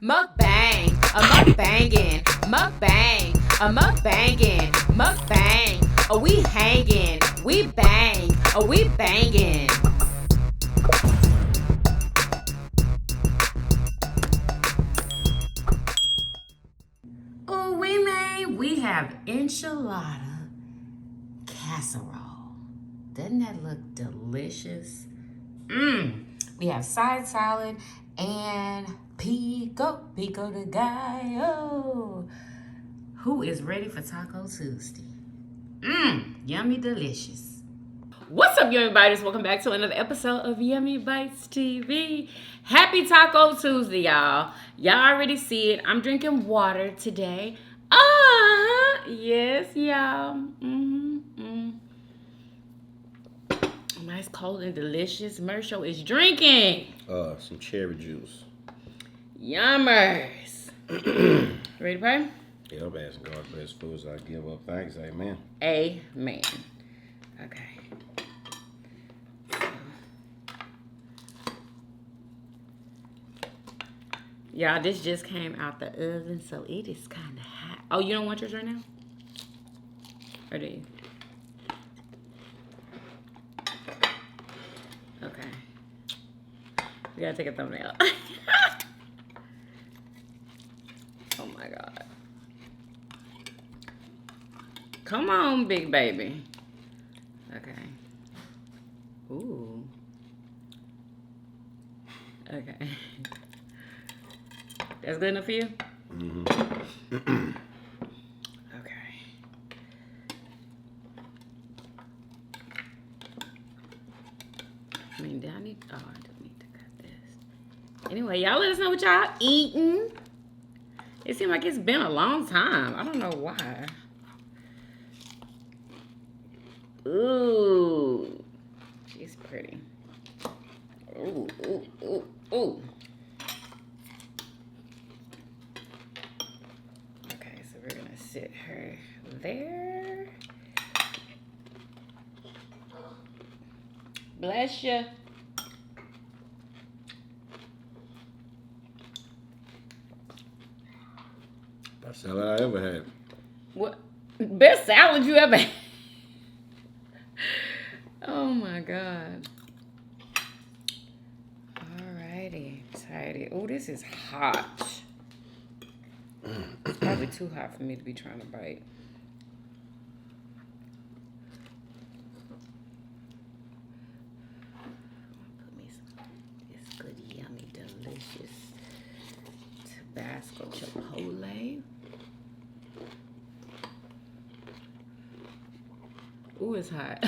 Mukbang, a mukbangin', mukbang, a mukbangin', mukbang. Oh, we hangin', we bang, oh, we bangin'. Oh, we have Enchilada Casserole. Doesn't that look delicious? We have side salad and pico de gallo. Who is ready for Taco Tuesday? Yummy delicious. What's up, Yummy Biters? Welcome back to another episode of Yummybitestv. Happy Taco Tuesday, y'all. Y'all already see it. I'm drinking water today. Yes, y'all. Nice, cold, and delicious. Mersho is drinking Some cherry juice. Yummers. Ready to pray? Yeah, I'm asking God bless foods I give up. Thanks, amen. Amen. Okay. Y'all, this just came out the oven, so it is kind of hot. Oh, you don't want yours right now? Or do you? Okay. We gotta take a thumbnail. Oh my God. Come on, big baby. Okay. Ooh. Okay. That's good enough for you? Okay. I mean, do I need... Oh, I do need to cut this. Anyway, y'all let us know what y'all eating. It seems like it's been a long time. I don't know why. Ooh. She's pretty. Ooh, ooh, ooh, ooh. Okay, so we're going to sit her there. Bless you. Best salad I ever had. What? Best salad you ever had? Oh my God. Alrighty. Tidy. Oh, this is hot. It's probably too hot for me to be trying to bite. Put me some this good, yummy, delicious Tabasco Chipotle. Ooh, it's hot.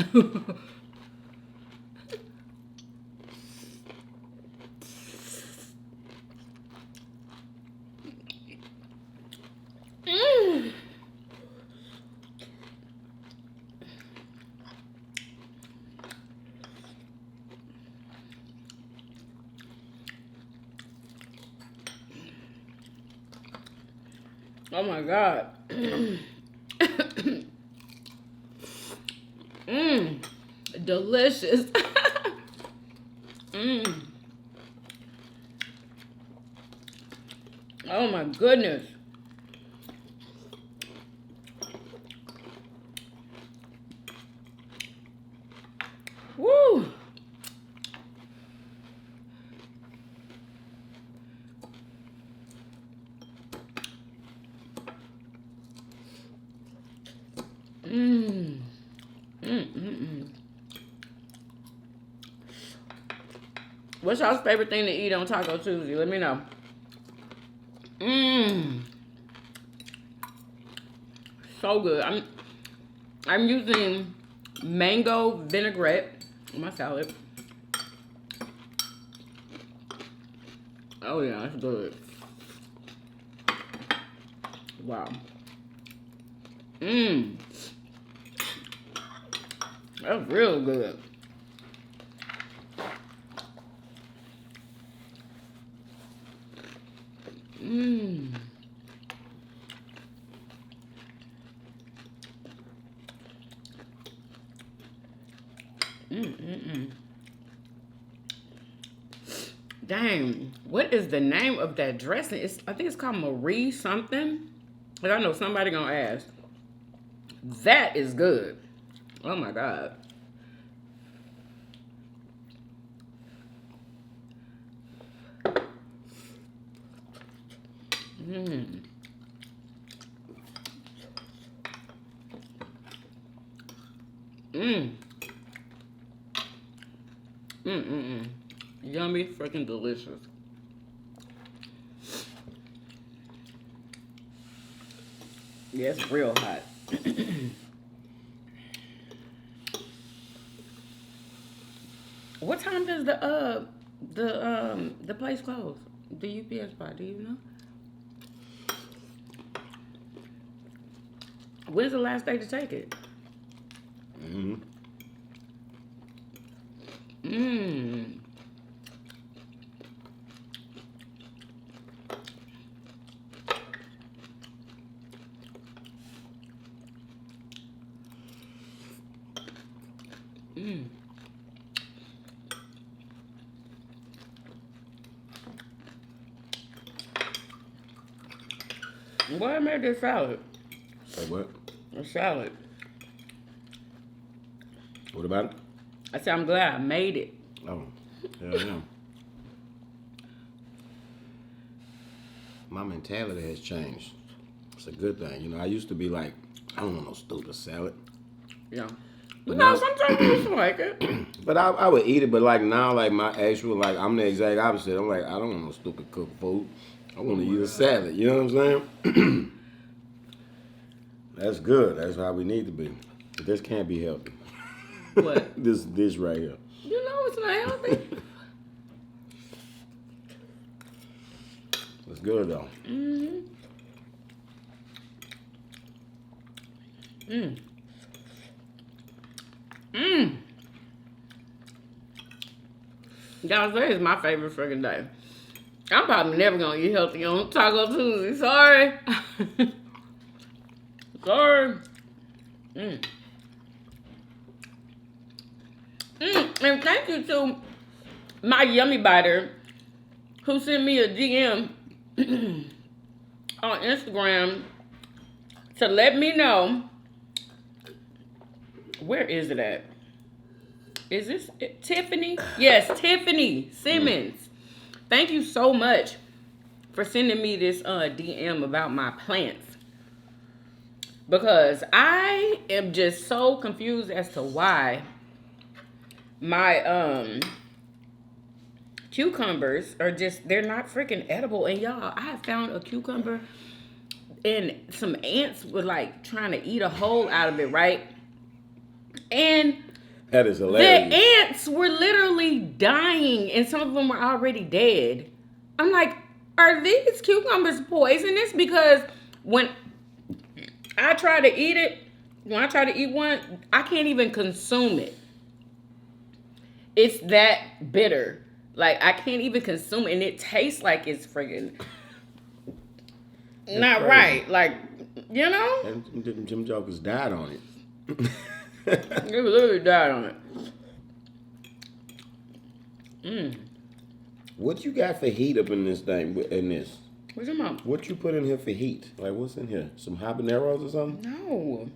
Oh my God. Delicious. Oh my goodness. Woo. What's y'all's favorite thing to eat on Taco Tuesday? Let me know. So good. I'm using mango vinaigrette on my salad. Oh yeah, that's good. Wow. That's real good. Dang, what is the name of that dressing? I think it's called Marie something. But I know somebody gonna ask. That is good. Oh my God. Mmm. Mmm. Mmm. Yummy, freaking delicious. Yeah, it's real hot. What time does the place close? The UPS spot, do you know? When's the last day to take it? Mm-hmm. Mmm. Mmm. Why I made this salad? Say what? A salad. What about it? I said I'm glad I made it. Oh, yeah. My mentality has changed. It's a good thing. You know, I used to be like, I don't want no stupid salad. Yeah. But No, now, sometimes you just like it. but I would eat it. But like now, like my actual, like I'm the exact opposite. I'm like, I don't want no stupid cooked food. I want to eat a salad. You know what I'm saying? That's good. That's how we need to be. This can't be healthy. What? This dish right here. You know it's not healthy. It's good though. Mm-hmm. Mmm. Mmm. Guys, that is my favorite freaking day. I'm probably never gonna eat healthy on Taco Tuesday. Sorry. Sorry. Mmm. And thank you to my Yummy Biter who sent me a DM on Instagram to let me know. Where is it at? Is this it? Tiffany? Yes, Tiffany Simmons. Thank you so much for sending me this DM about my plants. Because I am just so confused as to why my cucumbers are just, they're not freaking edible. And y'all, I have found a cucumber and some ants were like trying to eat a hole out of it, right? And That is hilarious. the ants were literally dying and some of them were already dead. I'm like, are these cucumbers poisonous? Because when I try to eat it, when I try to eat one, I can't even consume it. It's that bitter. Like, I can't even consume it. And it tastes like it's friggin' not crazy. right. Like, you know? And Jim Jokers died on it. They literally died on it. Mmm. What you got for heat up in this thing? In this? What's your mom? What you put in here for heat? Like what's in here? Some habaneros or something? No.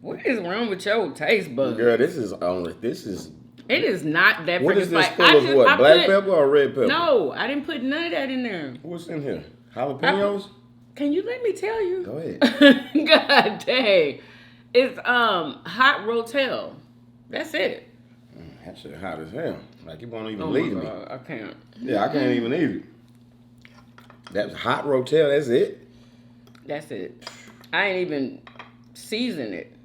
What is wrong with your taste buds? Girl, this is only. This is. It is not that What freaking is this spicy. full of? What? Black pepper or red pepper? No, I didn't put none of that in there. What's in here? Jalapenos? Can you let me tell you? Go ahead. God dang. It's hot rotel. That's it. That shit hot as hell. Like it won't even Oh leave my me. God, I can't. Yeah, I can't even eat it. That's hot rotel. That's it. That's it. I ain't even season it.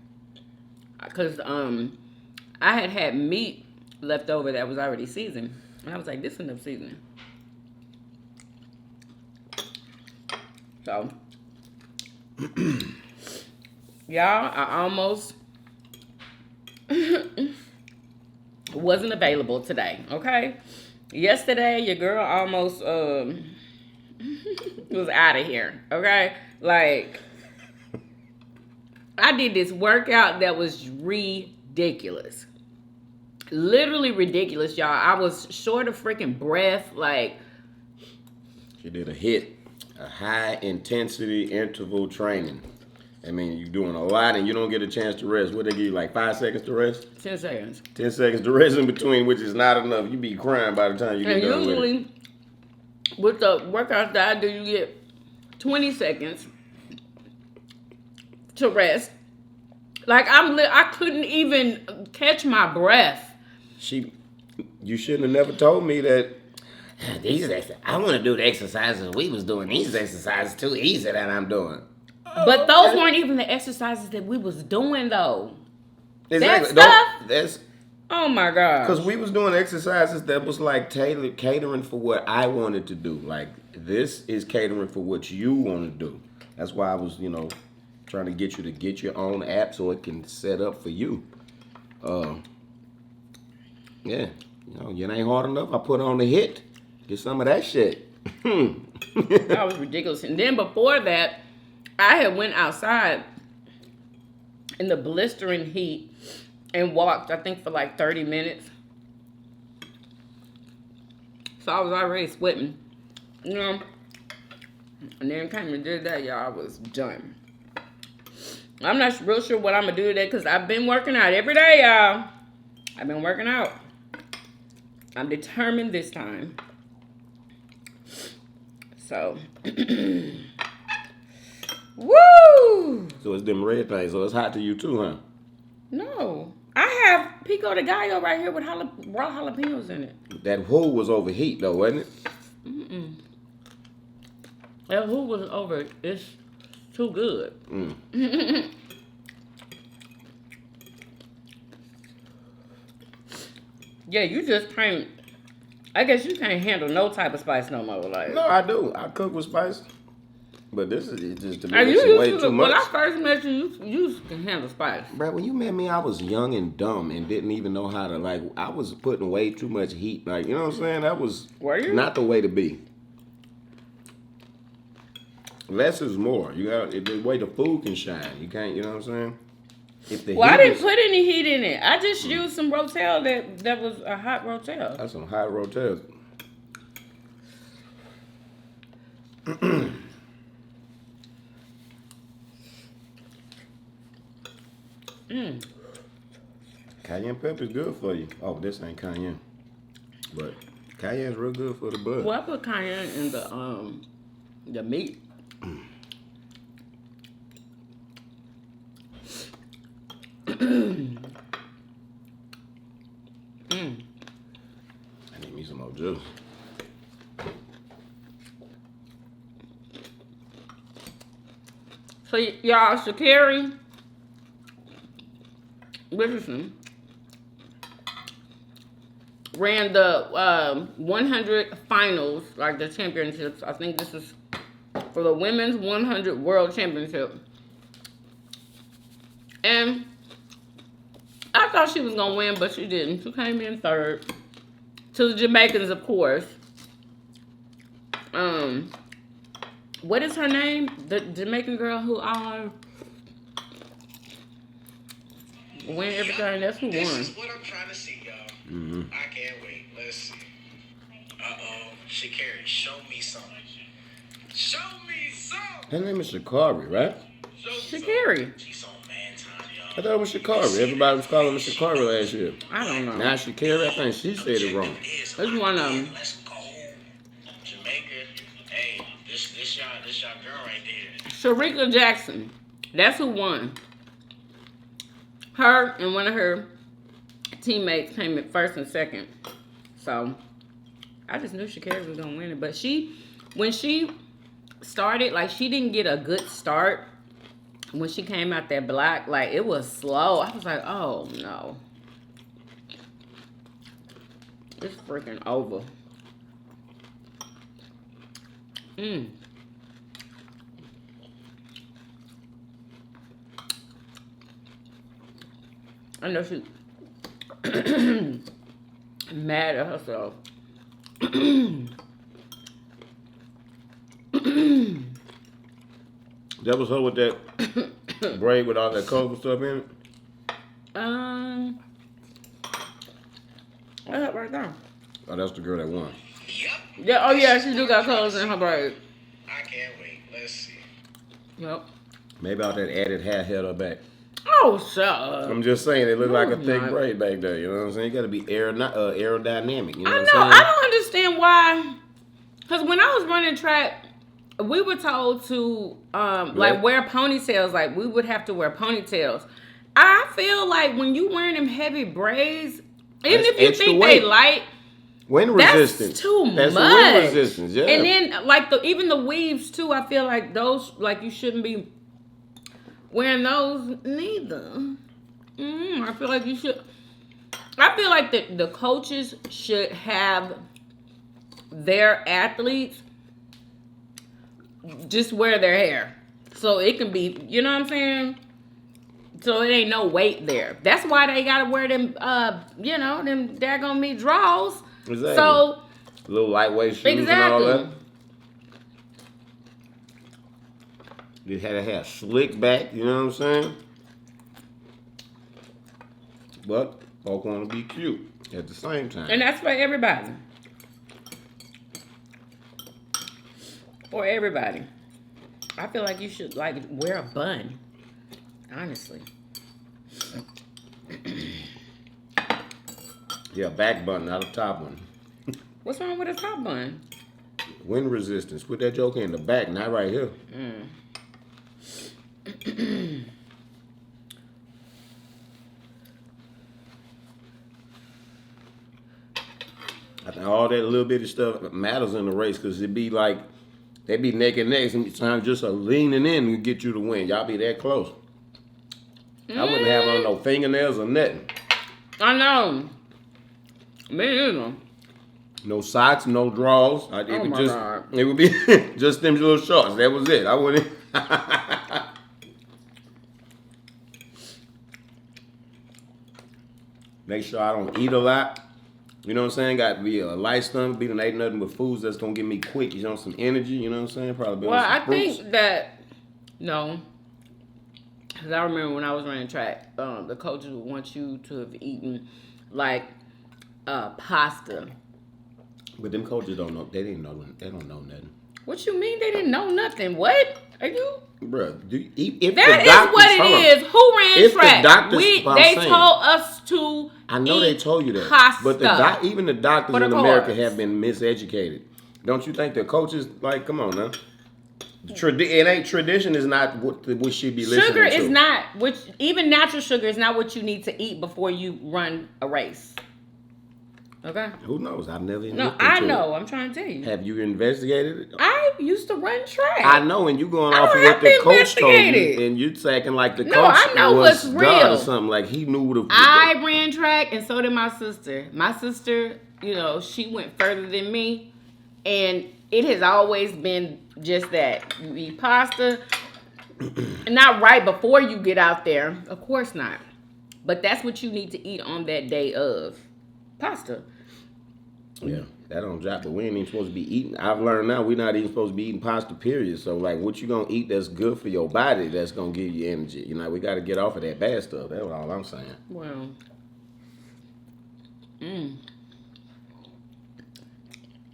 Cause I had meat left over that was already seasoned. And I was like, this is enough seasoning. So y'all, I almost wasn't available today, okay? Yesterday, your girl almost was out of here, okay? Like, I did this workout that was ridiculous. Literally ridiculous, y'all. I was short of freaking breath. Like, She did a high intensity interval training. I mean, you're doing a lot and you don't get a chance to rest. What they give you, like 5 seconds to rest? 10 seconds. 10 seconds to rest in between, which is not enough. You be crying by the time you get done with it. Usually, with the workouts that I do, you get 20 seconds to rest. Like, I couldn't even catch my breath. You shouldn't have never told me that. I want to do the exercises we was doing. These exercises too easy that I'm doing. But those weren't even the exercises that we was doing, though. Exactly. That stuff? Oh, my God. Because we was doing exercises that was like catering for what I wanted to do. Like, this is catering for what you want to do. That's why I was, trying to get you to get your own app so it can set up for you. Yeah. It ain't hard enough. I put on the hit. Get some of that shit. That was ridiculous. And then before that, I had went outside in the blistering heat and walked, I think, for like 30 minutes. So I was already sweating, And then came and did that, y'all. I was done. I'm not real sure what I'm going to do today because I've been working out every day, y'all. I've been working out. I'm determined this time. So, woo! So it's them red things. So it's hot to you too, huh? No. I have pico de gallo right here with raw jalapenos in it. That whole was overheat though, wasn't it? Mm-mm. That who was over? It's too good. Yeah, you just can't. I guess you can't handle no type of spice no more. Like, no, I do. I cook with spice, but this is just to me way too much. When I first met you, you can handle spice. Brad, when you met me, I was young and dumb and didn't even know how to I was putting way too much heat. Like, you know what I'm saying? That was not the way to be. Less is more. You got the way the food can shine. You can't. You know what I'm saying? I didn't put any heat in it. I just used some Rotel that was a hot Rotel. That's some hot Rotels. Cayenne pepper is good for you. Oh, this ain't cayenne, but cayenne's real good for the blood. Well, I put cayenne in the meat. I need me some more juice. So y'all, Shakari Richardson ran the 100 finals, like the championships. I think this is for the women's 100 world championship. And I thought she was going to win, but she didn't. She came in third. To the Jamaicans, of course. What is her name? The Jamaican girl who win everything. That's who won. This is what I'm trying to see, y'all. I can't wait. Let's see. Shakari, show me something. Show me something. Her name is Shakari, right? Shakari. She's on man time, y'all. I thought it was Shakari. Everybody was calling her Shakari last year. I don't know. Now Shakari, I think she said it wrong. That's one of them. Let's go. Jamaica. Hey, this y'all girl right there. Shakari Jackson. That's who won. Her and one of her teammates came in first and second. So, I just knew Shakari was going to win it. But when she started, like, she didn't get a good start. When she came out that block, like, it was slow. I was like, oh, no. It's freaking over. I know she's mad at herself. That was her with that braid with all that colorful stuff in it? That's right there. Oh, that's the girl that won. Yep. Yeah. Oh yeah, she do got colors in her braid. I can't wait. Let's see. Yep. Maybe all that added hair held her back. Oh, shut up. I'm just saying, it looked like a No, thick not. braid back there. You know what I'm saying? You got to be aerodynamic. You know I what know. I'm I saying? don't understand why. Because when I was running track, we were told to like wear ponytails. Like we would have to wear ponytails. I feel like when you wearing them heavy braids, even That's if you extra think weight. they light, Wind that's resistance. too That's much. the wind resistance, yeah. And then like even the weaves too. I feel like those like you shouldn't be wearing those neither. I feel like you should. I feel like the coaches should have their athletes just wear their hair. So it can be, you know what I'm saying? So it ain't no weight there. That's why they gotta wear them, them daggone me draws. Exactly. So little lightweight shoes and all that. You had to have slick back, you know what I'm saying? But folk want to be cute at the same time. And that's for everybody. For everybody. I feel like you should like wear a bun. Honestly. Yeah, back button, not a top one. What's wrong with a top bun? Wind resistance. Put that joker in the back, not right here. I think all that little bitty stuff matters in the race because it be like, they be neck and neck. Sometimes just a leaning in to get you to win. Y'all be that close. I wouldn't have on no fingernails or nothing. I know. Me either. No socks, no drawers. Oh my God. It would be just them little shorts. That was it. I wouldn't. Make sure I don't eat a lot. You know what I'm saying? Got to be a light stomach. Be done ate nothing but foods that's gonna give me quick. You know, some energy. You know what I'm saying? Probably. Well, some I fruits. think that no, because I remember when I was running track, the coaches would want you to have eaten like pasta. But them coaches don't know. They didn't know. They don't know nothing. What you mean they didn't know nothing? What are you? Bruh, if That the is doctors, what it is. Who ran If the track? doctors- I'm They saying. told us to. I know they told you that, pasta but even the doctors for the in America carbs. have been miseducated. Don't you think the coaches like? Come on now. It ain't tradition is not what we should be listening to. Sugar is not even natural sugar is not what you need to eat before you run a race. Okay. Who knows? I've never. No, looked I into know. It. I'm trying to tell you. Have you investigated it? I used to run track. I know, and you going I off of don't what have the to coach told you, investigate it. and you acting like the No, coach I know was what's God real. or something. Like he knew the. I ran track, and so did my sister. My sister, she went further than me, and it has always been just that. You eat pasta, not right before you get out there. Of course not. But that's what you need to eat on that day of pasta. Yeah, that don't drop, but we ain't even supposed to be eating. I've learned now we're not even supposed to be eating pasta, period. So, like, what you gonna eat that's good for your body, that's gonna give you energy. We got to get off of that bad stuff. That's all I'm saying. Well,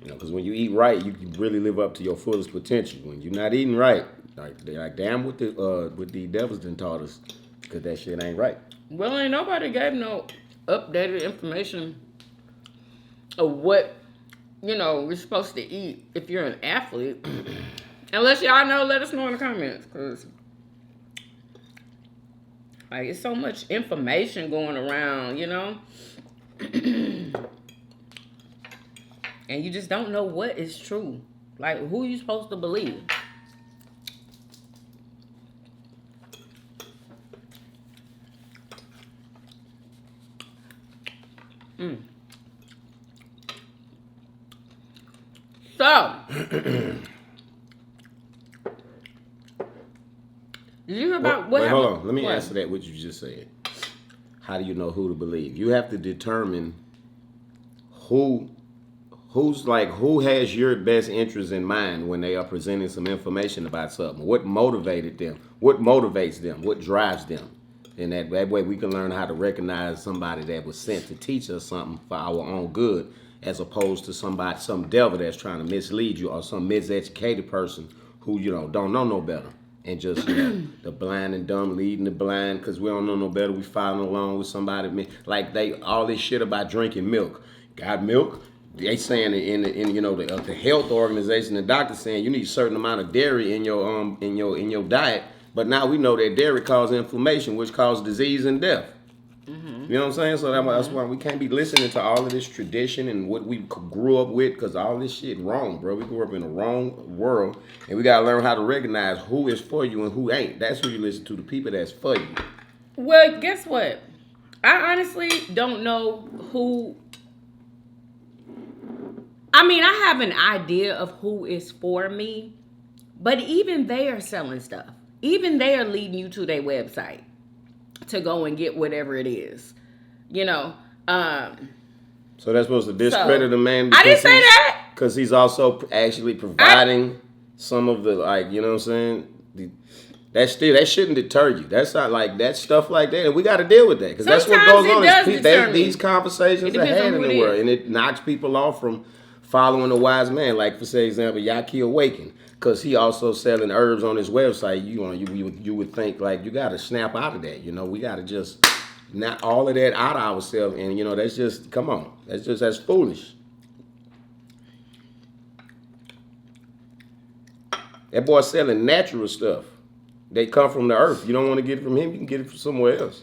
Because when you eat right, you can really live up to your fullest potential. When you're not eating right, like damn what the devils done taught us, because that shit ain't right. well, ain't nobody gave no updated information of what we're supposed to eat if you're an athlete. Unless y'all know, let us know in the comments, because like it's so much information going around, and you just don't know what is true. Like, who you supposed to believe? So, did you hear about what Wait, happened? hold on. Let me What? answer that, what you just said. How do you know who to believe? You have to determine who has your best interest in mind when they are presenting some information about something. What motivated them? What motivates them? What drives them? And that way we can learn how to recognize somebody that was sent to teach us something for our own good, as opposed to some devil that's trying to mislead you, or some miseducated person who, don't know no better. And just, the blind and dumb leading the blind because we don't know no better. We following along with somebody. Like all this shit about drinking milk. Got milk? They saying in the health organization, the doctor saying you need a certain amount of dairy in your diet. But now we know that dairy causes inflammation, which causes disease and death. You know what I'm saying? So that's why we can't be listening to all of this tradition and what we grew up with, because all this shit wrong, bro. We grew up in the wrong world, and we got to learn how to recognize who is for you and who ain't. That's who you listen to, the people that's for you. Well, guess what? I honestly don't know who... I mean, I have an idea of who is for me, but even they are selling stuff. Even they are leading you to their website to go and get whatever it is, So that's supposed to discredit a man. I didn't say that. Because he's also actually providing some of the, you know what I'm saying? That shouldn't deter you. That's not that stuff like that. And we got to deal with that. Because that's what goes on. These conversations are had in the world. And it knocks people off from following a wise man. Like, for say, example, Yaki Awaken. Because he also selling herbs on his website. You would think, you got to snap out of that. We got to just knock all of that out of ourselves. And, that's just, come on. That's foolish. That boy selling natural stuff. They come from the earth. You don't want to get it from him, you can get it from somewhere else.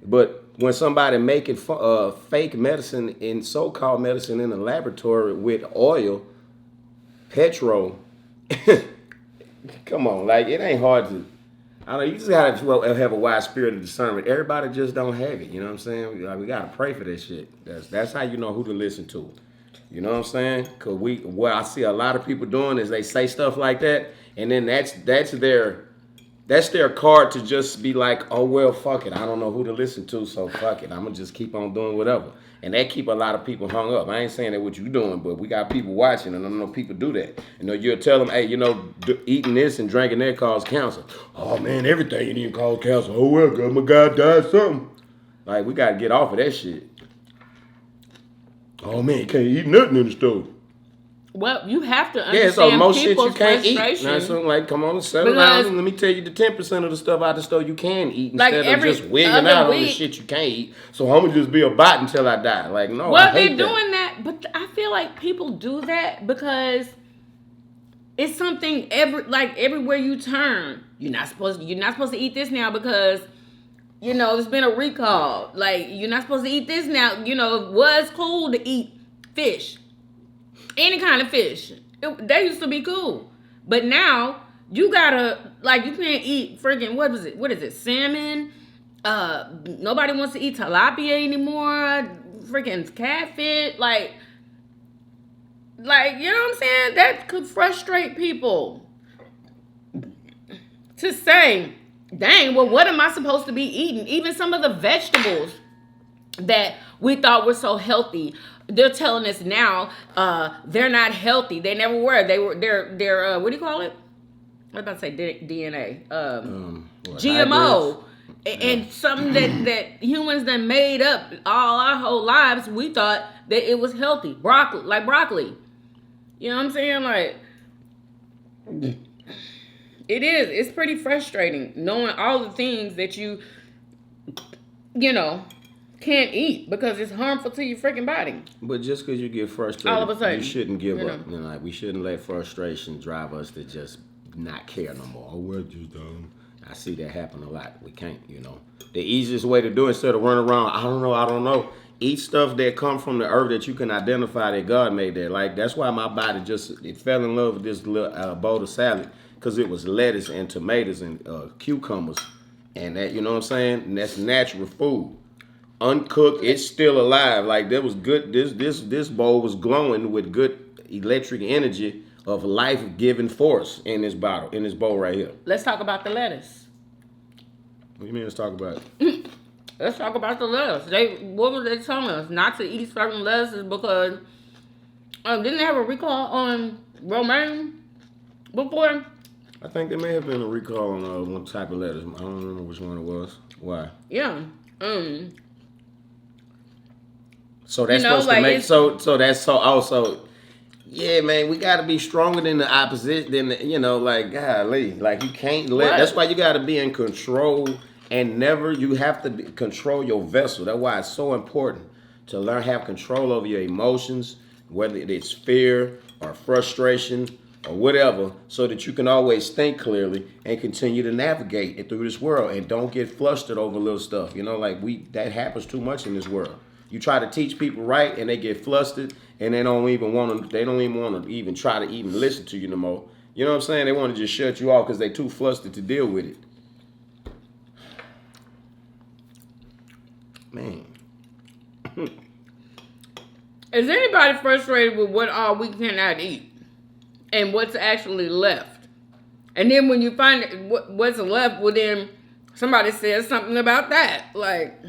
But when somebody making fake medicine and so-called medicine in a laboratory with oil, petrol, come on, it ain't hard to, I don't know, you just gotta have a wide spirit of discernment. Everybody just don't have it, you know what I'm saying? We gotta pray for that shit. That's how you know who to listen to. You know what I'm saying? Because what I see a lot of people doing is they say stuff like that, and then that's their card to just be like, oh, well, fuck it. I don't know who to listen to, so fuck it. I'm going to just keep on doing whatever. And that keep a lot of people hung up. I ain't saying that what you doing, but we got people watching, and I know people do that. You'll tell them, hey, eating this and drinking that cause cancer. Oh, man, everything you need to cause cancer. Oh, well, God, my God died something. We got to get off of that shit. Oh, man, you can't eat nothing in the stove. Well, you have to understand so most shit you can't eat. Now, something come on, settle down. And let me tell you the 10% of the stuff out the stove you can eat instead of just wigging out on the shit you can't eat. So I'm going to just be a bot until I die. No, well, I hate they're doing that. But I feel like people do that because it's something everywhere you turn. You're not supposed to eat this now because... there's been a recall. You're not supposed to eat this now. It was cool to eat fish. Any kind of fish. That used to be cool. But now, you gotta, you can't eat friggin', what is it, salmon? Nobody wants to eat tilapia anymore. Friggin' catfish. You know what I'm saying? That could frustrate people. To say... Dang, well, what am I supposed to be eating? Even some of the vegetables that we thought were so healthy, they're telling us now they're not healthy. They never were. They're what do you call it? I was about to say DNA. GMO. And something that humans done made up all our whole lives, we thought that it was healthy. Broccoli. You know what I'm saying? It is. It's pretty frustrating knowing all the things that you can't eat because it's harmful to your freaking body. But just because you get frustrated, all of a sudden, you shouldn't give up. We shouldn't let frustration drive us to just not care no more. Oh, we're just dumb. I see that happen a lot. We can't, The easiest way to do it, instead of running around, I don't know. Eat stuff that come from the earth that you can identify that God made there. That's why my body it fell in love with this little bowl of salad. Because it was lettuce and tomatoes and cucumbers. And that, you know what I'm saying? And that's natural food. Uncooked, it's still alive. There was good, this bowl was glowing with good electric energy of life-giving force in this bowl right here. Let's talk about the lettuce. What do you mean let's talk about it? Let's talk about the lettuce. What were they telling us? Not to eat certain lettuces because didn't they have a recall on romaine before? I think there may have been a recall on one type of letters. I don't remember which one it was. Why? Yeah. So that's You know, supposed like to make it's- so that's so also. Yeah, man, we got to be stronger than the opposite. Than the, you know, like golly, like you can't let. What? That's why you got to be in control and never. You have to control your vessel. That's why it's so important to learn have control over your emotions, whether it's fear or frustration or whatever, so that you can always think clearly and continue to navigate it through this world and don't get flustered over little stuff. You know, like that happens too much in this world. You try to teach people right, and they get flustered, and they don't even want to. They don't even want to even try to even listen to you no more. You know what I'm saying? They want to just shut you off because they too flustered to deal with it. Man, Is anybody frustrated with what all we cannot eat and what's actually left? And then when you find what's left, well then somebody says something about that. Like,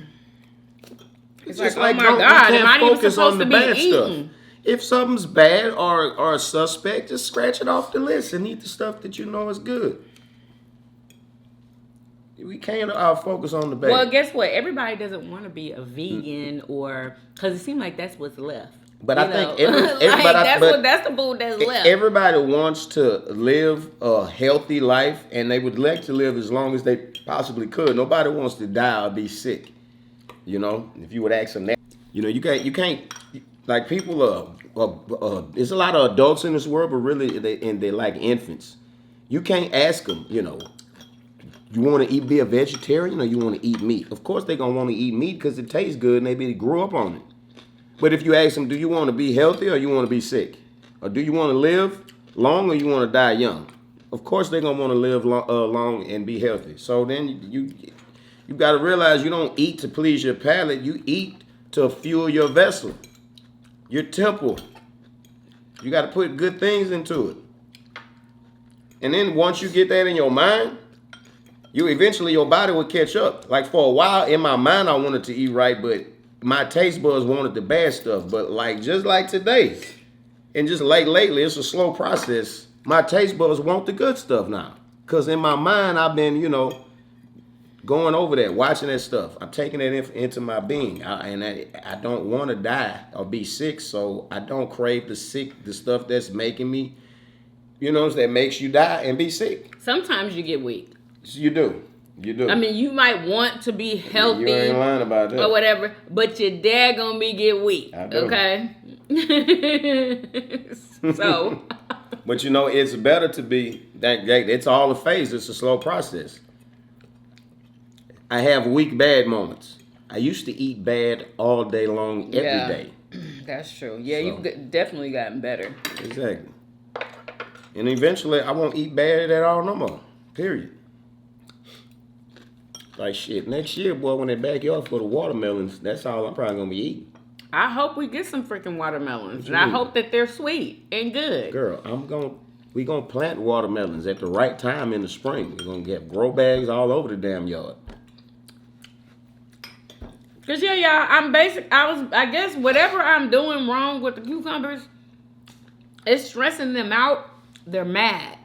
it's like, oh my God, am I even supposed to be eating? If something's bad or suspect, just scratch it off the list and eat the stuff that you know is good. We can't focus on the bad. Well, guess what? Everybody doesn't want to be a vegan or because it seems like that's what's left. But You I think know? That's the food that's left. Everybody wants to live a healthy life, and they would like to live as long as they possibly could. Nobody wants to die or be sick. You know, if you would ask them that, you know, you can't like people. There's a lot of adults in this world, but really they're like infants. You can't ask them, you know, you want to be a vegetarian or you want to eat meat? Of course they're going to want to eat meat because it tastes good and they grew up on it. But if you ask them, do you want to be healthy or you want to be sick? Or do you want to live long or you want to die young? Of course they're going to want to live long and be healthy. So then you got to realize you don't eat to please your palate. You eat to fuel your vessel, your temple. You got to put good things into it. And then once you get that in your mind, eventually your body will catch up. Like for a while in my mind, I wanted to eat right, but my taste buds wanted the bad stuff. But like just like today, and just like lately, it's a slow process. My taste buds want the good stuff now. Because in my mind, I've been, you know, going over that, watching that stuff. I'm taking it into my being. I don't want to die or be sick, so I don't crave the stuff that's making me, you know, that makes you die and be sick. Sometimes you get weak. You do. You do. I mean, you might want to be healthy. You ain't lying about that. Or whatever, but your dad gonna get weak. I do. Okay? So. But you know, it's better to be, it's all a phase. It's a slow process. I have weak, bad moments. I used to eat bad all day long, every day. That's true. Yeah, So. you've definitely gotten better. Exactly. And eventually, I won't eat bad at all no more. Period. Like shit. Next year, boy, when they back you off for the watermelons, that's all I'm probably gonna be eating. I hope we get some freaking watermelons, and I hope that they're sweet and good. Girl, we gonna plant watermelons at the right time in the spring. We're gonna get grow bags all over the damn yard. Cause yeah, y'all, I guess whatever I'm doing wrong with the cucumbers, it's stressing them out. They're mad.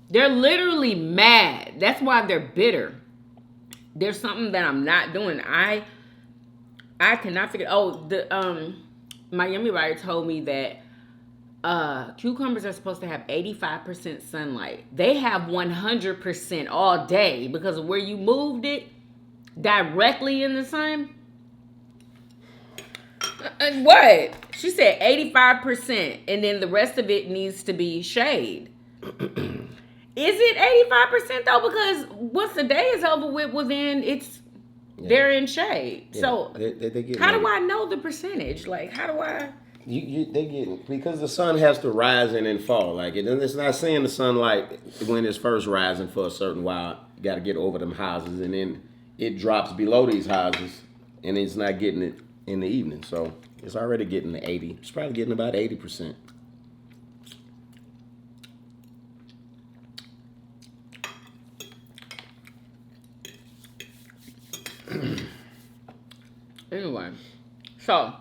They're literally mad. That's why they're bitter. There's something that I'm not doing. I cannot figure. My yummy writer told me that cucumbers are supposed to have 85% sunlight. They have 100% all day because of where you moved it directly in the sun. What? She said 85%, and then the rest of it needs to be shade. Is it 85% though? Because once the day is over with, well then they're in shade. Yeah. So they get how do I know the percentage? Like how do I? They get because the sun has to rise and then fall. Like it's not seeing the sunlight when it's first rising for a certain while. You got to get over them houses, and then it drops below these houses, and it's not getting it in the evening. So it's already getting to 80. It's probably getting about 80%. Anyway, so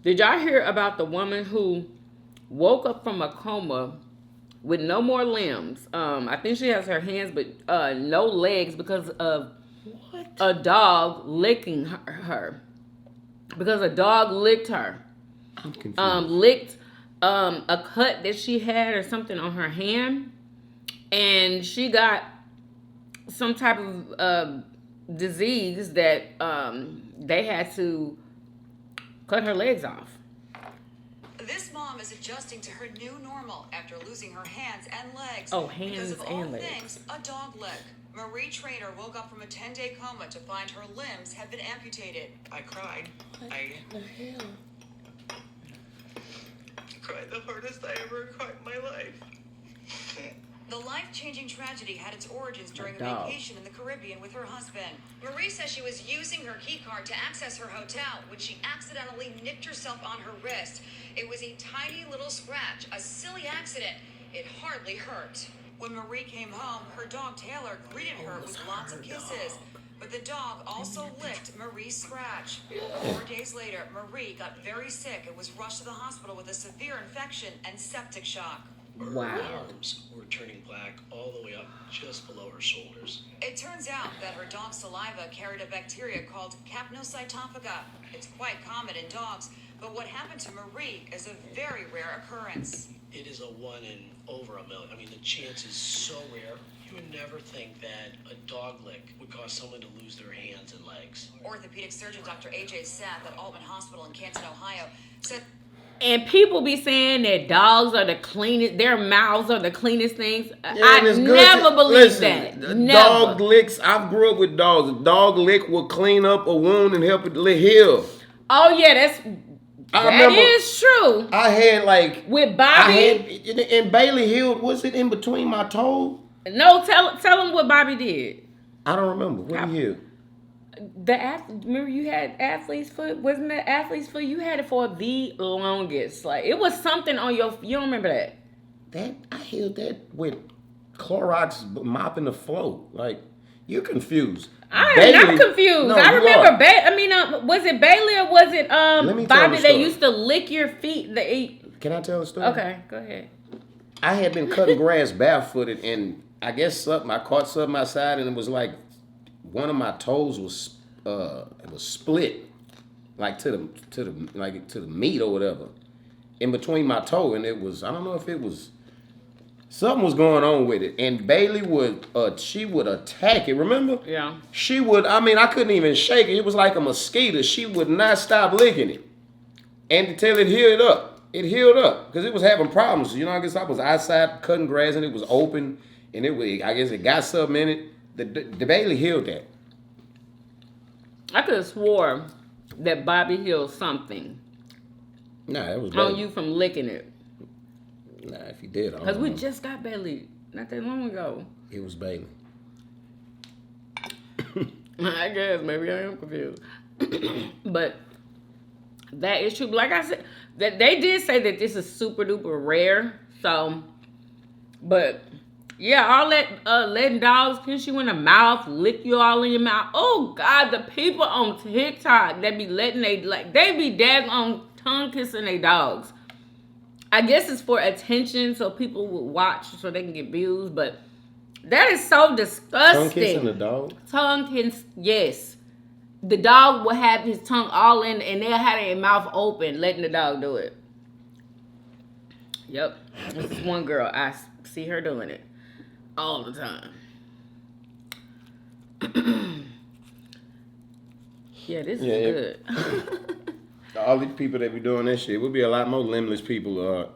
did y'all hear about the woman who woke up from a coma with no more limbs. I think she has her hands, but no legs because of a dog licking her. Because a dog licked her. I'm confused. Licked a cut that she had or something on her hand, and she got some type of disease that they had to cut her legs off. This mom is adjusting to her new normal after losing her hands and legs. Oh, hands because of and all legs. things, a dog lick. Marie Trainer woke up from a 10-day coma to find her limbs had been amputated. I cried. I cried the hardest I ever cried in my life. The life-changing tragedy had its origins during a dog. vacation in the Caribbean with her husband. Marie says she was using her key card to access her hotel when she accidentally nicked herself on her wrist. It was a tiny little scratch, a silly accident. It hardly hurt. When Marie came home, her dog Taylor greeted her with lots of kisses. But the dog also licked Marie's scratch. 4 days later, Marie got very sick and was rushed to the hospital with a severe infection and septic shock. Wow. Her arms were turning black all the way up just below her shoulders. It turns out that her dog's saliva carried a bacteria called Capnocytophaga. It's quite common in dogs, but what happened to Marie is a very rare occurrence. It is a 1 in over a million. I mean, the chance is so rare. You would never think that a dog lick would cause someone to lose their hands and legs. Orthopedic surgeon Dr. A.J. Sath at Altman Hospital in Canton, Ohio, said And people be saying that dogs are the cleanest, their mouths are the cleanest things. Yeah, I and it's good never to- believed listen, that. Never. Dog licks. I grew up with dogs. A dog lick will clean up a wound and help it heal. Oh yeah, that remember- is true. I had like With I Bobby, had and Bailey healed. Was it in between my toes? no, tell him what Bobby did. I don't remember. What he healed? Remember you had athlete's foot? Wasn't that athlete's foot? You had it for the longest. Like it was something on your. You don't remember that? That I healed that with Clorox mopping the floor. Like you're confused. I am Bailey- not confused. No, I you remember. are. Was it Bailey or was it Let me tell Bobby the that story. used to lick your feet? Can I tell the story? Okay, go ahead. I had been cutting grass barefooted, and I guess I caught something outside, and it was like one of my toes was split, like to the meat or whatever, in between my toe, and it was, I don't know if it was something was going on with it, and Bailey would she would attack it. Remember? Yeah. She would. I mean, I couldn't even shake it. It was like a mosquito. She would not stop licking it, and until it healed up. It healed up because it was having problems. You know, I guess I was outside cutting grass and it was open, and I guess it got something in it. The Bailey healed that. I could have swore that Bobby healed something Nah, that was on Bailey. you from licking it. Nah, if he did, I don't Because we know. just got Bailey not that long ago. It was Bailey. I guess maybe I am confused. But that is true. Like I said, that they did say that this is super duper rare. So, but yeah, all that letting dogs kiss you in the mouth, lick you all in your mouth. Oh God, the people on TikTok that be letting they be daggone tongue kissing their dogs. I guess it's for attention, so people will watch, so they can get views. But that is so disgusting. Tongue kissing a dog? Tongue kiss, yes. The dog will have his tongue all in, and they'll have their mouth open, letting the dog do it. Yep. This is one girl. I see her doing it all the time. Yeah, this is good. All these people that be doing that shit, would be a lot more limbless people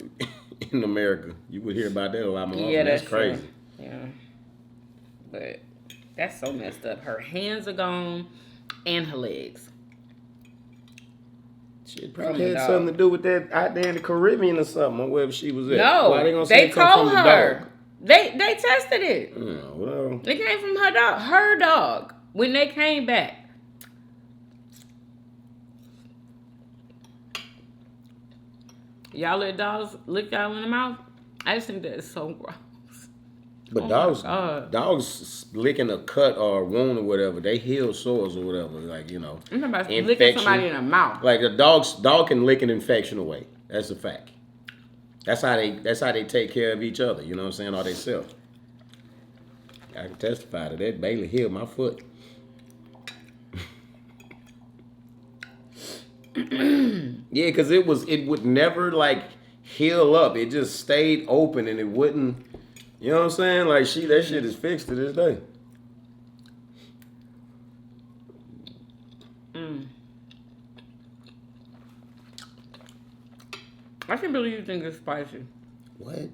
in America. You would hear about that a lot more often. Yeah, That's that's crazy. true. Yeah. But that's so messed up. Her hands are gone and her legs. Shit From probably the had dog. something to do with that out there in the Caribbean or something, or wherever she was at. No, Why they gonna say they it come told from the her. dog? They tested it. Yeah, well, It came from her dog. Her dog. When they came back. Y'all let dogs lick y'all in the mouth? I just think that is so gross. but Oh my dogs, God. dogs licking a cut or a wound or whatever, they heal sores or whatever. Like, you know, I'm talking about licking infection. somebody in the mouth. Like dog can lick an infection away. That's a fact. That's how they take care of each other. You know what I'm saying? Or they self. I can testify to that. Bailey healed my foot. Yeah, because it would never like heal up. It just stayed open and it wouldn't. You know what I'm saying? Like that shit is fixed to this day. I can't believe you think it's spicy. What?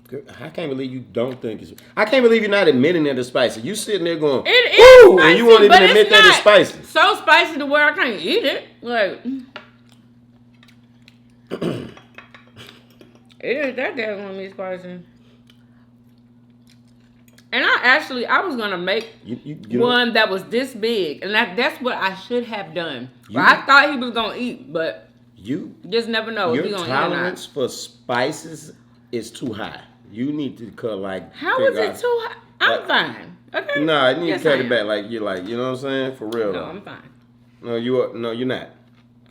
Girl, I can't believe you don't think it's. I can't believe you're not admitting that it's spicy. You sitting there going, it is "Woo!" spicy, and you won't even admit that it's spicy. So spicy to where I can't eat it. Like, it ain't that damn me spicy. And I was gonna make one that was this big, and that's what I should have done. But I thought he was gonna eat, but you just never know. Your tolerance for spices is too high. You need to cut like. How is it too high? I'm fine. Okay. Nah, you need to cut it back. Like you know what I'm saying? For real. No, I'm fine. No, you're not.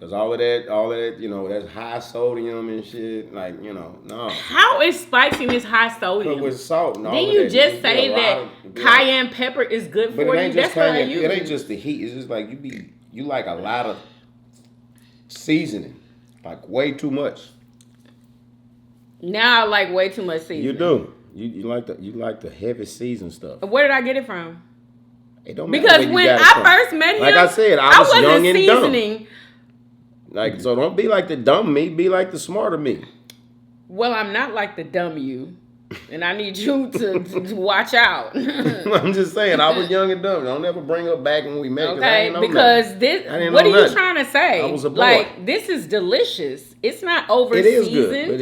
Cause all of that, you know, that's high sodium and shit. Like, you know, no. How is spiciness high sodium? With salt and all Didn't of you that. just say that cayenne pepper is good for you? It ain't just cayenne. It ain't just the heat. It's just like you like a lot of seasoning, like way too much. Now I like way too much seasoning. You do. You like the heavy seasoned stuff. Where did I get it from? It don't matter because when I first met him, like I said, I was young and seasoning. dumb. Like, so don't be like the dumb me, be like the smarter me. Well, I'm not like the dumb you. And I need you to watch out. I'm just saying, I was young and dumb. Don't ever bring up back when we met. Okay, because this, what are you trying to say? I was a boy. Like, this is delicious. It's not over seasoned. It is good, but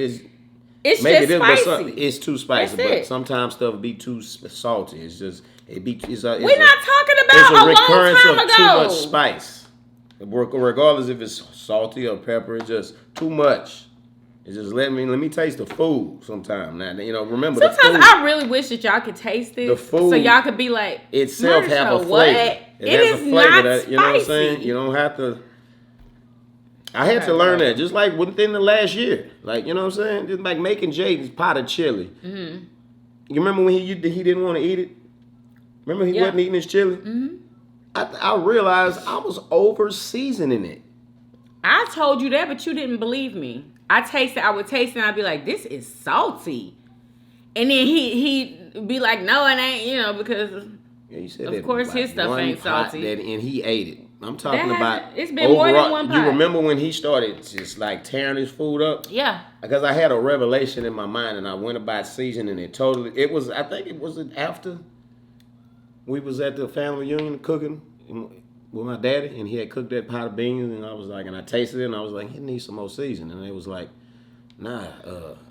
it's just spicy. It's too spicy, That's but it. Sometimes stuff be too salty. It's just, we're not talking about a long time ago. Too much spice. Regardless if it's salty or pepper, it's just too much. It's just let me taste the food sometime. Now, you know, remember sometimes the food. I really wish that y'all could taste it. The food, so y'all could be like, itself have a flavor. What? It is has a flavor not that, spicy. you know what I'm saying? You don't have to. I had to learn that just like within the last year. Like, you know what I'm saying? Just like making Jaden's pot of chili. Mm-hmm. You remember when he didn't want to eat it? Remember he wasn't eating his chili? Mm-hmm. I realized I was over seasoning it. I told you that, but you didn't believe me. I would taste it and I'd be like, this is salty. And then he'd be like, no, it ain't, you know, because you said of course his stuff ain't salty. And he ate it. I'm talking about it's been overall, more than one pot. You remember when he started just like tearing his food up? Yeah. Because I had a revelation in my mind and I went about seasoning it totally. I think it was after we was at the family reunion cooking with my daddy, and he had cooked that pot of beans, and I was like, and I tasted it, and I was like, it needs some more seasoning, and it was like, nah,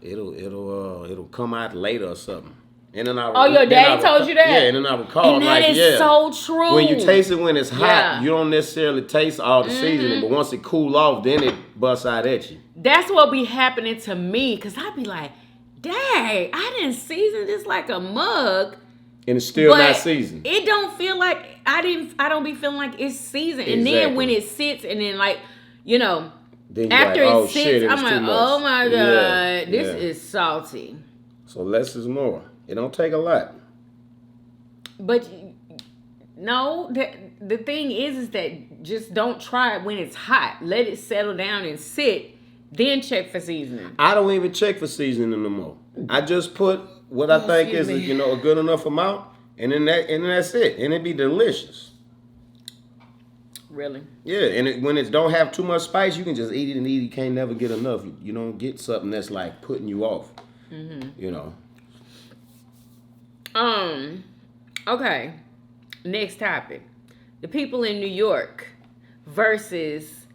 it'll come out later or something. And then your daddy told you that? Yeah, and then I recall, and that is so true. When you taste it when it's hot, you don't necessarily taste all the seasoning, but once it cool off, then it busts out at you. That's what be happening to me, because I'd be like, dang, I didn't season this like a mug. And it's still not seasoned. It don't feel like I don't be feeling like it's seasoned. And then when it sits and then like, you know, then after it sits, I'm like, oh my God, this is salty. So less is more. It don't take a lot. But no, the thing is that just don't try it when it's hot. Let it settle down and sit, then check for seasoning. I don't even check for seasoning no more. I just put what I think is a good enough amount, and then that's it, and it be delicious. Really? Yeah, and when it don't have too much spice, you can just eat it and eat it. You can't never get enough. You don't get something that's like putting you off. Mm-hmm. You know. Okay. Next topic: the people in New York versus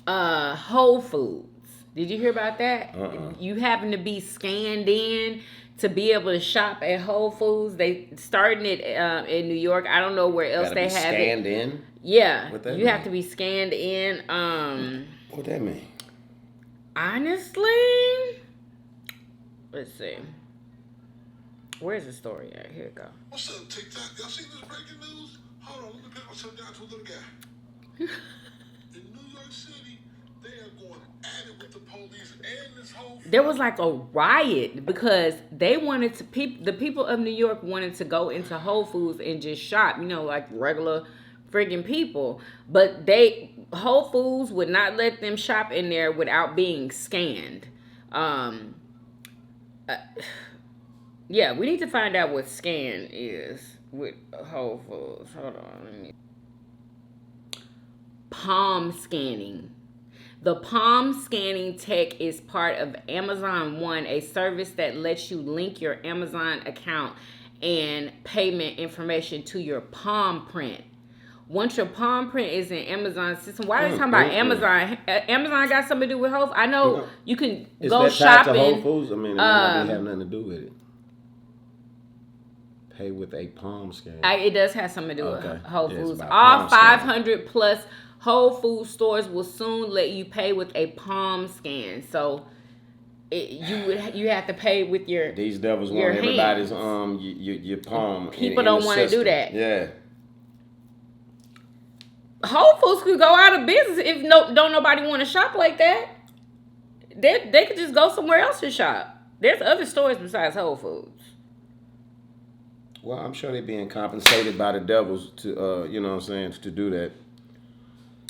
Whole Foods. Did you hear about that? You happen to be scanned in to be able to shop at Whole Foods. They starting it in New York. I don't know where else they have scanned it. In? Yeah. What that you mean? have to be scanned in. What that mean? Honestly, let's see. Where's the story at? Here it go. What's up, TikTok? Y'all seen this breaking news? Hold on, let me put myself down to a little guy. In New York City, they have going at it with the police and this whole. There was like a riot because they wanted to the people of New York wanted to go into Whole Foods and just shop, like regular friggin' people. But Whole Foods would not let them shop in there without being scanned. Yeah, we need to find out what scan is with Whole Foods. Hold on. Palm scanning. The palm scanning tech is part of Amazon One, a service that lets you link your Amazon account and payment information to your palm print. Once your palm print is in Amazon system, why are they talking about Amazon? Amazon got something to do with Whole Foods? I know you can go shopping. Is that tied to Whole Foods? I mean, it might have nothing to do with it. Pay with a palm scan. It does have something to do with Whole Yeah, Foods. about All palm scan. 500 plus Whole Foods stores will soon let you pay with a palm scan. So you have to pay with your These devils want your everybody's hands. your palm. People don't want to do that. Yeah. Whole Foods could go out of business if don't nobody want to shop like that. They could just go somewhere else to shop. There's other stores besides Whole Foods. Well, I'm sure they're being compensated by the devils to to do that.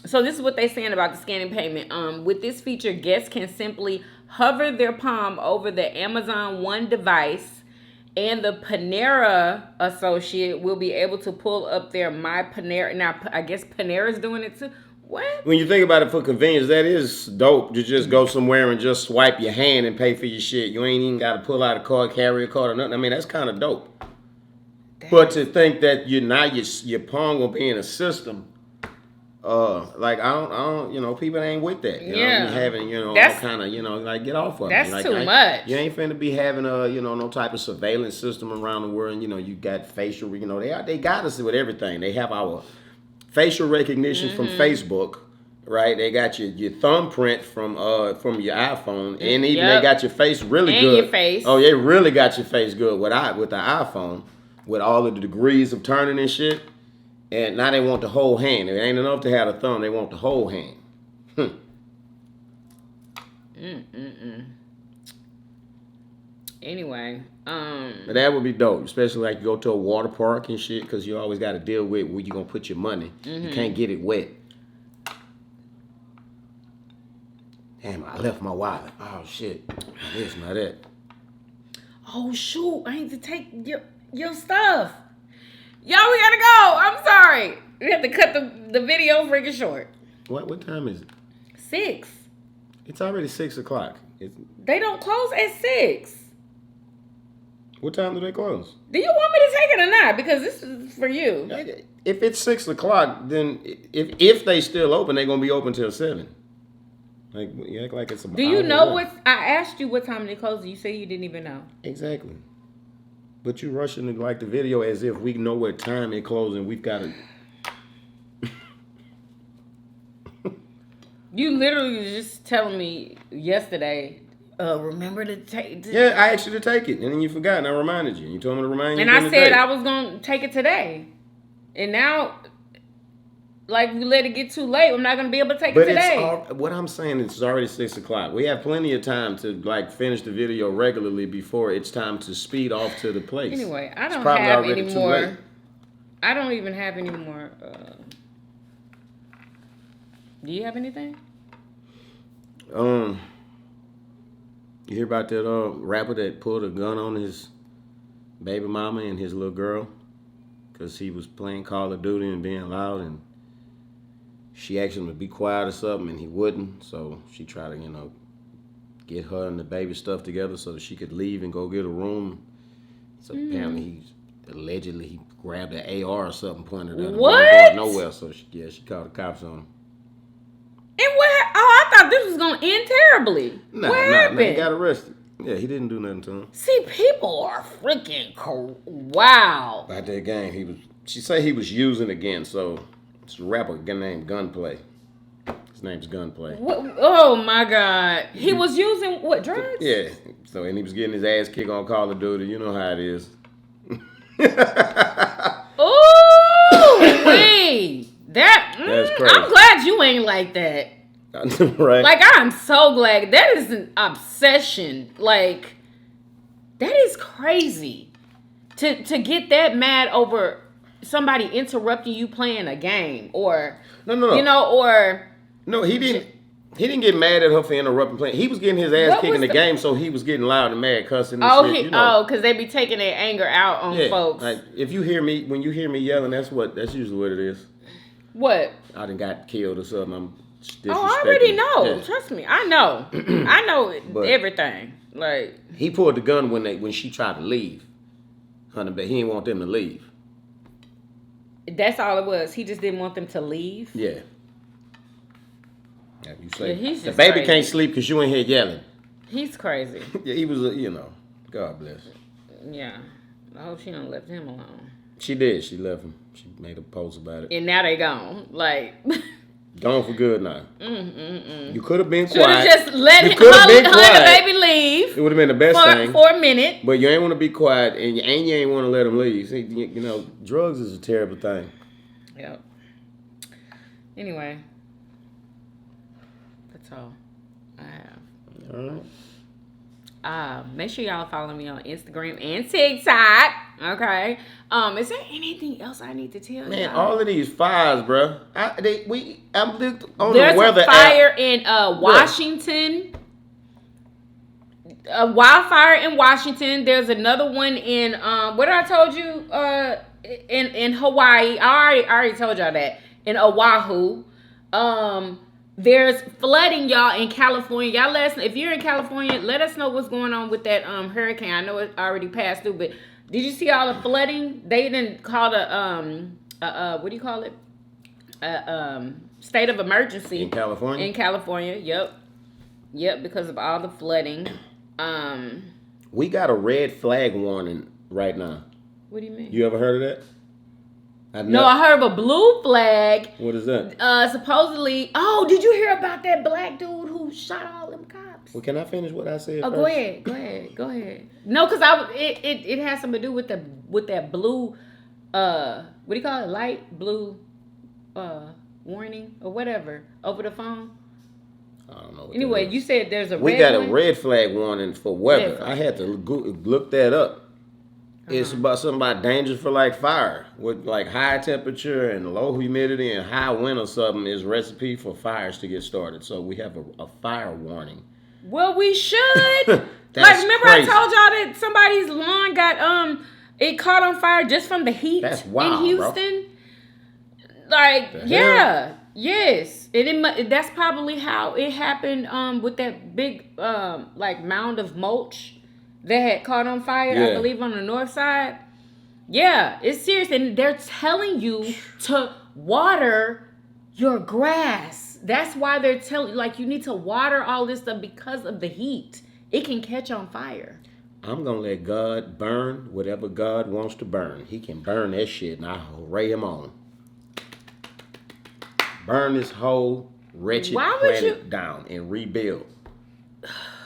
So this is what they're saying about the scanning payment. With this feature, guests can simply hover their palm over the Amazon One device, and the Panera associate will be able to pull up their My Panera. Now, I guess Panera's doing it too. What? When you think about it for convenience, that is dope to just go somewhere and just swipe your hand and pay for your shit. You ain't even got to pull out a card, carry a card or nothing. I mean, that's kind of dope. But to think that your palm will be in a system. I don't, people ain't with that. You know, having, all kind of, get off of it. That's too much. You ain't finna be having no type of surveillance system around the world. You got facial, they got us with everything. They have our facial recognition from Facebook, right? They got your thumbprint from your iPhone, and even they got your face really good. Your face. Oh, they really got your face good with the iPhone, with all of the degrees of turning and shit. And now they want the whole hand. It ain't enough to have a thumb. They want the whole hand. Anyway, But that would be dope, especially like you go to a water park and shit, because you always got to deal with where you gonna put your money. You can't get it wet. Damn, I left my wallet. Oh shit, now this, not that. oh shoot, I need to take your stuff. Y'all, we gotta go. I'm sorry. We have to cut the video freaking short. What time is it? 6. It's already 6 o'clock. They don't close at 6. What time do they close? Do you want me to take it or not? Because this is for you. If it's 6 o'clock, then if they still open, they're gonna be open till 7. Like you act like it's a. Do you know what? I asked you what time they close. You say you didn't even know. Exactly. But you rushing to like the video as if we know what time it closed and we've got to. You literally was just telling me yesterday. Remember to take. Yeah, I asked you to take it, and then you forgot, and I reminded you. You told me to remind you. And I said I was gonna take it today, and now, like we let it get too late. I'm not gonna be able to take it today. What I'm saying is it's already 6 o'clock. We have plenty of time to like finish the video regularly before it's time to speed off to the place. Anyway, I don't have any more. I don't even have any more. Do you have anything? You hear about that rapper that pulled a gun on his baby mama and his little girl because he was playing Call of Duty and being loud, and she asked him to be quiet or something, and he wouldn't. So she tried to, get her and the baby stuff together so that she could leave and go get a room. So apparently allegedly he grabbed an AR or something, pointed at her. What? Going nowhere. So she called the cops on him. And what? Oh, I thought this was gonna end terribly. What happened? He got arrested. Yeah, he didn't do nothing to him. See, people are freaking wow. About that game, she said he was using again. So it's a rapper named Gunplay. His name's Gunplay. What? Oh my God, he was using what, drugs? Yeah. So and he was getting his ass kicked on Call of Duty. You know how it is. Ooh, wait. That's crazy. I'm glad you ain't like that. Right. Like, I'm so glad. That is an obsession. Like, that is crazy. To get that mad over somebody interrupting you playing a game, or No. you know, or no, he didn't. He didn't get mad at her for interrupting playing. He was getting his ass kicked in the game, so he was getting loud and mad, cussing. And shit, because they be taking their anger out on folks. Like if you hear me, when you hear me yelling, that's usually what it is. What? I done got killed or something. I'm disrespecting. Oh, I already know. Yeah. Trust me, I know. I know But everything. Like, he pulled the gun when she tried to leave. Honey, but he didn't want them to leave. that's all it was. He just didn't want them to leave. Yeah. Yeah, you say he's the just baby crazy. can't sleep because you in here yelling. He's crazy. Yeah, he was, God bless. Yeah. I hope she done left him alone. She did. She left him. She made a post about it. And now they gone. Like, Gone for good now. You could have been should have quiet. just let You him, coulda been the quiet. baby leave It would have been the best thing. for a minute. But you ain't want to be quiet, and you ain't want to let him leave. See, drugs is a terrible thing. Yep. Anyway, that's all I have. All right. Make sure y'all follow me on Instagram and TikTok. Okay. Is there anything else I need to tell Man, y'all? all of these fires, bro. I looked on There's the weather a fire app. in Washington. A wildfire in Washington. There's another one in what I told you in Hawaii. I already told y'all that. In Oahu. There's flooding, y'all, in California. Y'all let us know, if you're in California, let us know what's going on with that hurricane. I know it already passed through, but did you see all the flooding? They didn't call what do you call it? State of emergency In California? In California, yep, because of all the flooding. We got a red flag warning right now. What do you mean? You ever heard of that? No, I heard of a blue flag. What is that? Supposedly. Oh, did you hear about that black dude who shot all them cops? Well, can I finish what I said first? Go ahead. No, because it has something to do with that blue, what do you call it? Light blue, warning or whatever over the phone. I don't know. Anyway, you said there's a we red got one? a red flag warning for weather. Red I had to look that up. It's about something about danger for like fire with like high temperature and low humidity and high wind or something is recipe for fires to get started. So we have a fire warning. Well, we should. Remember crazy. I told y'all that somebody's lawn got it caught on fire just from the heat. That's wild, in Houston. Bro. Like, yeah, yes, that's probably how it happened. With that big like mound of mulch that had caught on fire, I believe on the north side. Yeah, it's serious, and they're telling you to water your grass. That's why they're telling you need to water all this stuff because of the heat. It can catch on fire. I'm going to let God burn whatever God wants to burn. He can burn that shit, and I'll ray him on. Burn this whole wretched planet down and rebuild.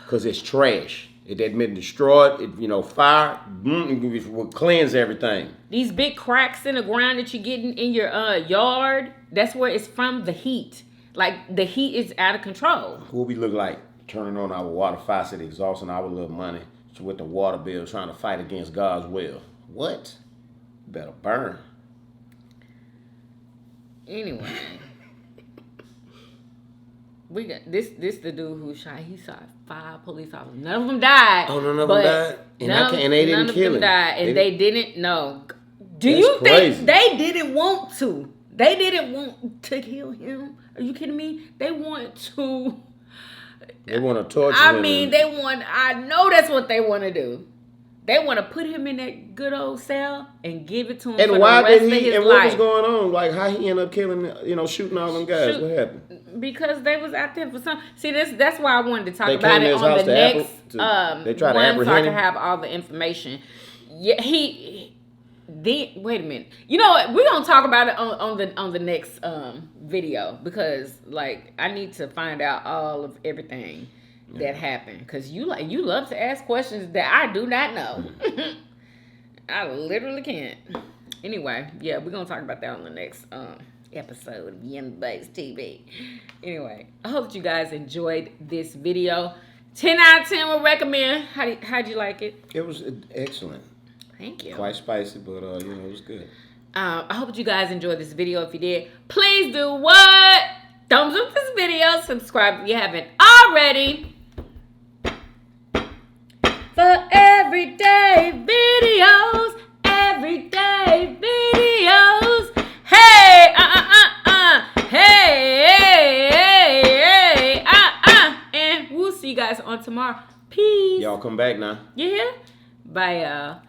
Because it's trash. It had been destroyed. Fire it will cleanse everything. These big cracks in the ground that you're getting in your yard, that's where it's from the heat. Like, the heat is out of control. What we look like turning on our water faucet, exhausting our little money with the water bill, trying to fight against God's will. What? Better burn. Anyway. We got this the dude who shot. He shot 5 police officers. None of them died. Oh, none of them died? And they didn't kill him. None of them died. And they didn't know. Do That's you crazy. think they didn't want to? They didn't want to kill him. Are you kidding me? They want to. They want to torture him. I know that's what they want to do. They want to put him in that good old cell and give it to him for the rest of his life. And what was going on? Like, how he ended up killing, shooting all them guys? What happened? Because they was out there for some. See, that's why I wanted to talk They about came it to his on house the to next they tried to one, so I apprehend can him? have all the information. Yeah, wait a minute. You know what? We're gonna talk about it on the next video because I need to find out all of everything that happened because you love to ask questions that I do not know. I literally can't. Anyway, yeah, we're gonna talk about that on the next episode of Yummybitestv. Anyway, I hope that you guys enjoyed this video. 10 out of 10 would recommend. How'd you like it? It was excellent. Thank you. Quite spicy, but you know, it was good. I hope that you guys enjoyed this video. If you did, please do what? Thumbs up this video. Subscribe if you haven't already. For everyday videos. Everyday videos. Hey, hey, and we'll see you guys on tomorrow. Peace. Y'all come back now. You hear? Bye, y'all.